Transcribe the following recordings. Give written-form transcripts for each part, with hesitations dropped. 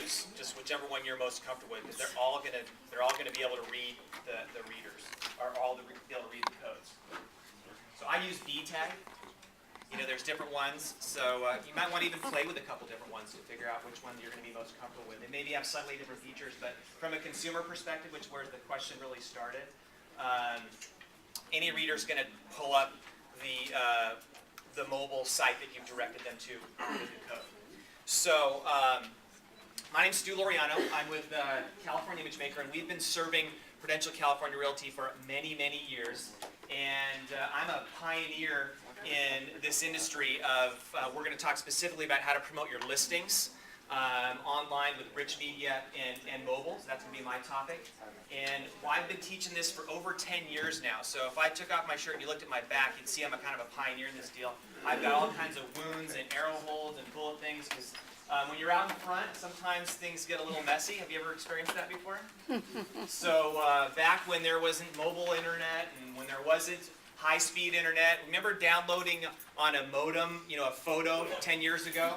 choose just whichever one you're most comfortable with, because they're all gonna be able to read the readers, or be able to read the codes. So I use BTAG. You know, there's different ones, so you might want to even play with a couple different ones to figure out which one you're going to be most comfortable with. They maybe have slightly different features, but from a consumer perspective, which where the question really started, any reader is going to pull up the mobile site that you've directed them to with the code. So my name's Stu Loriano. I'm with California Imagemaker, and we've been serving Prudential California Realty for many, many years. And I'm a pioneer in this industry of, we're going to talk specifically about how to promote your listings online with rich media and mobile. So that's going to be my topic. And I've been teaching this for over 10 years now. So if I took off my shirt and you looked at my back, you'd see I'm a kind of a pioneer in this deal. I've got all kinds of wounds and arrow holes and bullet things because when you're out in front, sometimes things get a little messy. Have you ever experienced that before? So back when there wasn't mobile internet and when there wasn't high-speed internet, remember downloading on a modem, you know, a photo 10 years ago?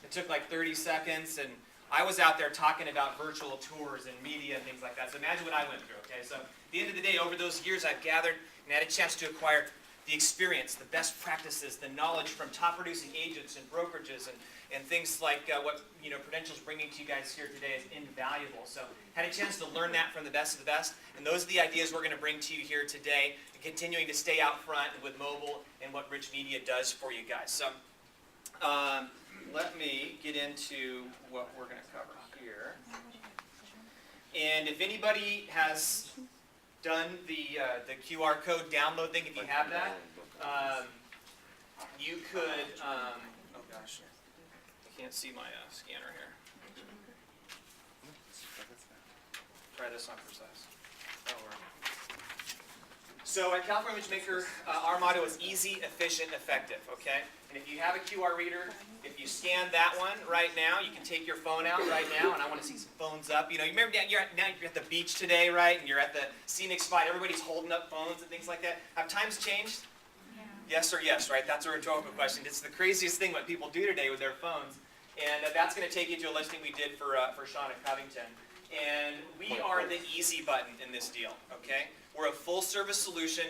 It took like 30 seconds, and I was out there talking about virtual tours and media and things like that. So imagine what I went through, okay? So at the end of the day, over those years, I've gathered and had a chance to acquire the experience, the best practices, the knowledge from top-producing agents and brokerages and things like what Prudential's bringing to you guys here today is invaluable. So had a chance to learn that from the best of the best, and those are the ideas we're going to bring to you here today, and continuing to stay out front with mobile and what rich media does for you guys. So let me get into what we're going to cover here. And if anybody has done the QR code download thing, if you have that, you could, oh gosh, I can't see my scanner here. Try this on for size. That'll work. So at California Imagemaker, our motto is easy, efficient, effective, okay? And if you have a QR reader, if you scan that one right now, you can take your phone out right now, and I want to see some phones up. You know, you remember you're at the beach today, right? And you're at the scenic spot. Everybody's holding up phones and things like that. Have times changed? Yeah. Yes or yes, right? That's a rhetorical question. It's the craziest thing what people do today with their phones. And that's going to take you to a listing we did for Sean at Covington. And we are the easy button in this deal, okay? We're a full-service solution.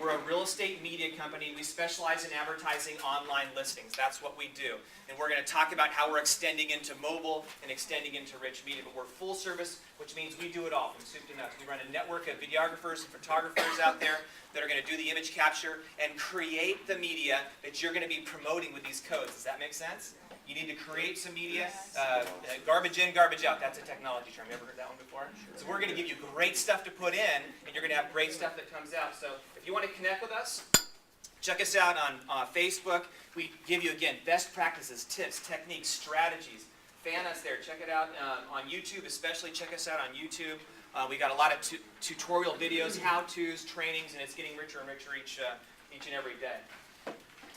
We're a real estate media company. We specialize in advertising online listings. That's what we do. And we're going to talk about how we're extending into mobile and extending into rich media. But we're full service, which means we do it all from soup to nuts. We run a network of videographers and photographers out there that are going to do the image capture and create the media that you're going to be promoting with these codes. Does that make sense? You need to create some media. Garbage in, garbage out. That's a technology term. You ever heard that one before? So we're going to give you great stuff to put in, and you're going to have great stuff that comes out. So if you want to connect with us, check us out on Facebook. We give you, again, best practices, tips, techniques, strategies. Fan us there. Check it out on YouTube, especially. Check us out on YouTube. We got a lot of tutorial videos, how-tos, trainings, and it's getting richer and richer each and every day.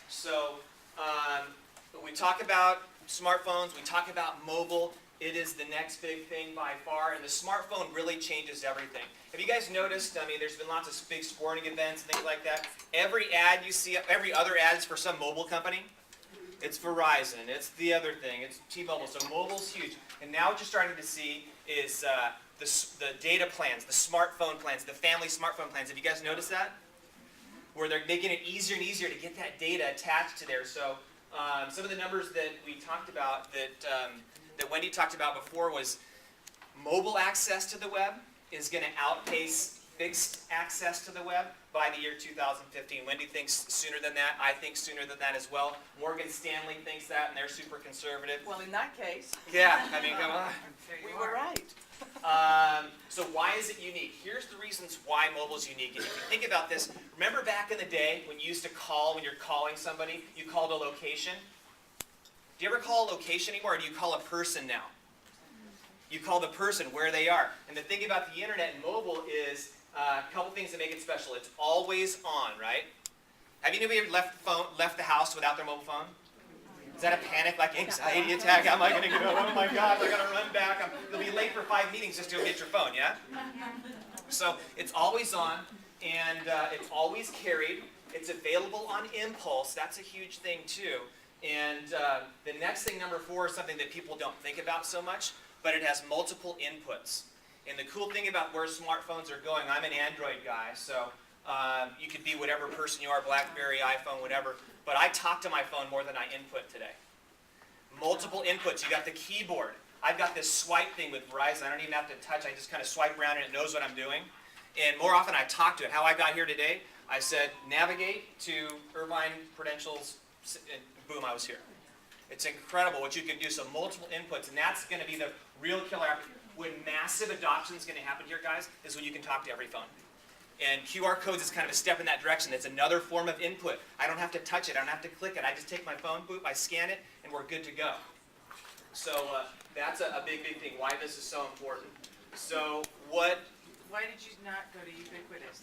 So we talk about smartphones. We talk about mobile. It is the next big thing by far, and the smartphone really changes everything. Have you guys noticed, I mean, there's been lots of big sporting events and things like that. Every ad you see, every other ad is for some mobile company. It's Verizon, it's the other thing, it's T-Mobile, so mobile's huge. And now what you're starting to see is the data plans, the smartphone plans, the family smartphone plans. Have you guys noticed that? Where they're making it easier and easier to get that data attached to there. So some of the numbers that we talked about, that Wendy talked about before, was mobile access to the web is going to outpace fixed access to the web by the year 2015. Wendy thinks sooner than that. I think sooner than that as well. Morgan Stanley thinks that, and they're super conservative. Well, in that case. Yeah, I mean, come on. We were right. So why is it unique? Here's the reasons why mobile is unique. And if you think about this, remember back in the day when you used to call, when you're calling somebody, you called a location? Do you ever call a location anymore, or do you call a person now? You call the person where they are. And the thing about the internet and mobile is a couple things that make it special. It's always on, right? Have you ever left the house without their mobile phone? Is that a panic, like anxiety attack? How am I going to go? Oh my God, I got to run back. You'll be late for 5 meetings just to go get your phone, yeah? So it's always on, and it's always carried. It's available on impulse. That's a huge thing too. And the next thing, number 4, is something that people don't think about so much, but it has multiple inputs. And the cool thing about where smartphones are going, I'm an Android guy, so you could be whatever person you are, BlackBerry, iPhone, whatever, but I talk to my phone more than I input today. Multiple inputs. You got the keyboard. I've got this swipe thing with Verizon. I don't even have to touch. I just kind of swipe around and it knows what I'm doing. And more often I talk to it. How I got here today, I said, navigate to Irvine Prudential's, and boom, I was here. It's incredible what you can do. So multiple inputs, and that's going to be the real killer. When massive adoption is going to happen here, guys, is when you can talk to every phone. And QR codes is kind of a step in that direction. It's another form of input. I don't have to touch it. I don't have to click it. I just take my phone, boop, I scan it, and we're good to go. So that's a big, big thing, why this is so important. So what... Why did you not go to Ubiquitous?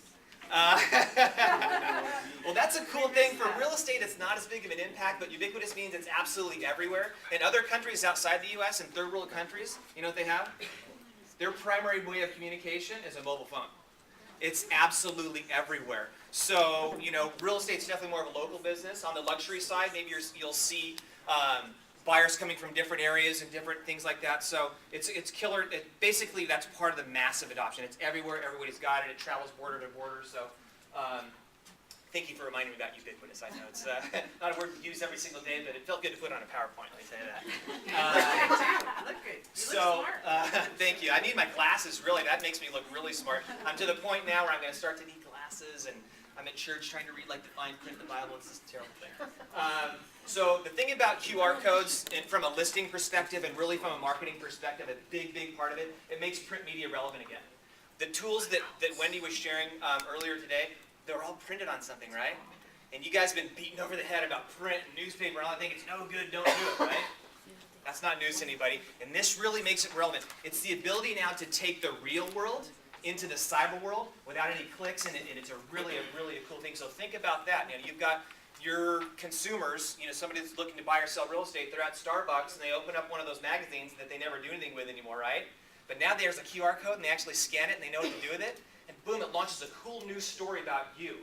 Well, that's a cool thing. For real estate, it's not as big of an impact, but ubiquitous means it's absolutely everywhere. In other countries outside the U.S., in third world countries, you know what they have? Their primary way of communication is a mobile phone. It's absolutely everywhere. So, you know, real estate's definitely more of a local business. On the luxury side, maybe you'll see buyers coming from different areas and different things like that. So it's killer. Basically, that's part of the massive adoption. It's everywhere. Everybody's got it. It travels border to border. So thank you for reminding me about ubiquitous. I know it's not a word we use every single day, but it felt good to put on a PowerPoint. Let me say that. You look good. You look smart. Thank you. I need my glasses. Really, that makes me look really smart. I'm to the point now where I'm going to start to need glasses, and I'm at church trying to read like the fine print of the Bible. It's just a terrible thing. So the thing about QR codes, and from a listing perspective and really from a marketing perspective, a big, big part of it, it makes print media relevant again. The tools that Wendy was sharing earlier today, they're all printed on something, right? And you guys have been beaten over the head about print and newspaper and all that thing. It's no good, don't do it, right? That's not news to anybody. And this really makes it relevant. It's the ability now to take the real world into the cyber world without any clicks, and it's a really cool thing. So think about that. You know, you've got your consumers, you know, somebody that's looking to buy or sell real estate, they're at Starbucks and they open up one of those magazines that they never do anything with anymore, right? But now there's a QR code and they actually scan it and they know what to do with it, and boom, it launches a cool news story about you,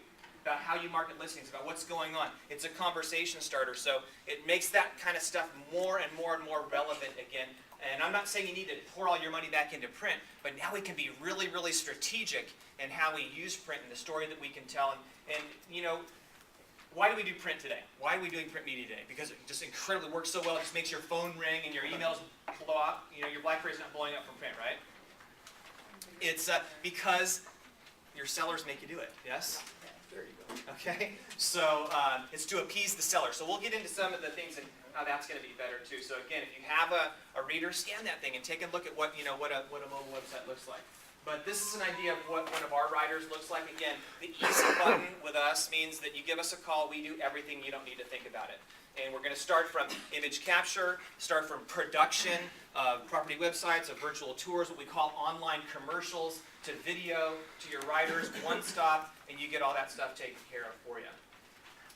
about how you market listings, about what's going on. It's a conversation starter, so it makes that kind of stuff more and more and more relevant again. And I'm not saying you need to pour all your money back into print, but now we can be really strategic in how we use print and the story that we can tell. And you know, why do we do print today? Why are we doing print media today? Because it just incredibly works so well. It just makes your phone ring and your emails blow up. You know, your BlackBerry's not blowing up from print, right? It's because your sellers make you do it. Yes? There you go. Okay? So it's to appease the seller. So we'll get into some of the things and how that's going to be better too. So again, if you have a reader, scan that thing and take a look at what, you know, what a mobile website looks like. But this is an idea of what one of our writers looks like. Again, the easy button with us means that you give us a call, we do everything, you don't need to think about it. And we're going to start from image capture, start from production of property websites, of virtual tours, what we call online commercials, to video, to your writers, one stop, and you get all that stuff taken care of for you.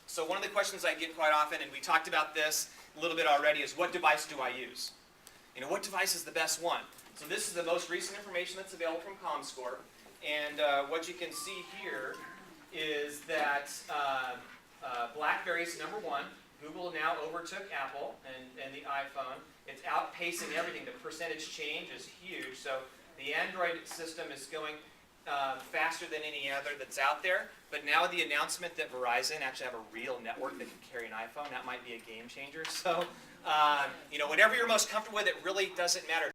So one of the questions I get quite often, and we talked about this a little bit already, is what device do I use? You know, what device is the best one? So this is the most recent information that's available from ComScore, and what you can see here is that BlackBerry is number one. Google now overtook Apple and the iPhone. It's outpacing everything. The percentage change is huge. So the Android system is going faster than any other that's out there. But now the announcement that Verizon actually have a real network that can carry an iPhone, that might be a game changer. So, you know, whatever you're most comfortable with, it really doesn't matter.